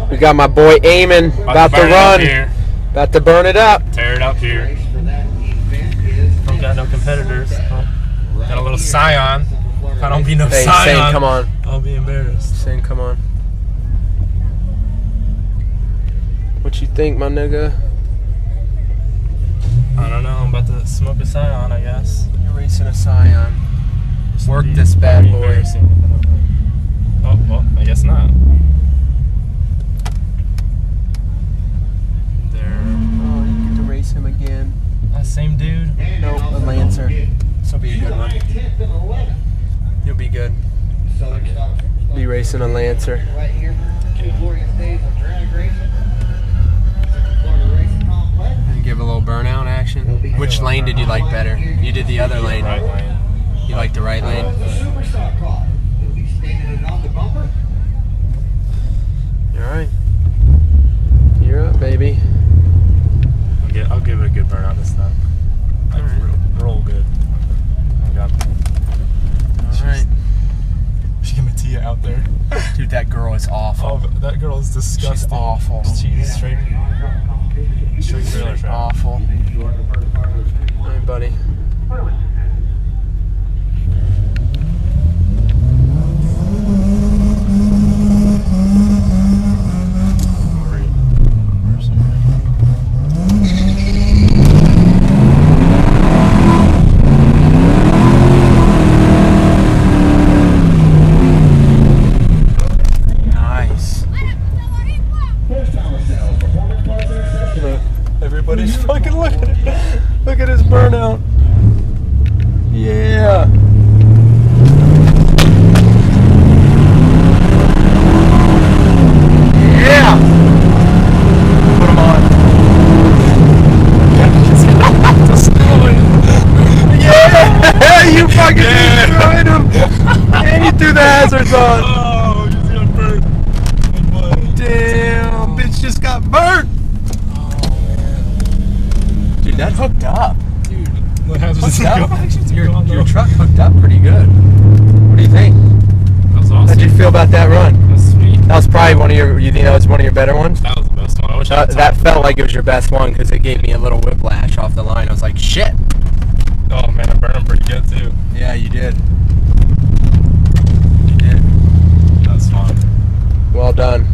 We got my boy Eamon about to run. About to burn it up. Tear it up here. Don't got no competitors. Got a little Scion. If I don't be no Scion, Shane, come on. I'll be embarrassed. Shane, come on. What you think, my nigga? I don't know. I'm about to smoke a Scion, I guess. You're racing a Scion. Work this bad boy. Oh, well, I guess not. There. Oh, you get to race him again. That same dude? Nope, a Lancer. This will be a good one. You'll be good. Be racing a Lancer. And give a little burnout action. Which lane did you like better? You did the other lane. Right lane. You like the right lane? Alright. You're up, baby. I'll give it a good burnout this time. Roll good. Oh god. Alright. She's gonna Tia out there. Dude, that girl is awful. Oh, that girl is disgusting. She's awful. She's straight trailer trap. Awful. Alright, buddy. Everybody's fucking looking at it. Look at his burnout. Yeah. Yeah. Put him on. Yeah. You fucking destroyed him. And you threw the hazards on. Oh, you just got burnt. Damn, bitch just got burnt. Dude, that hooked up. Dude, what hazards Hooked up. Your truck hooked up pretty good. What do you think? That was awesome. How'd you feel about that run? That's sweet. That was probably one of your. You think that was one of your better ones? That was the best one. I wish I had That time. felt like it was your best one because it gave me a little whiplash off the line. I was like, shit. Oh man, I burned them pretty good too. Yeah, you did. You did. That's fun. Well done.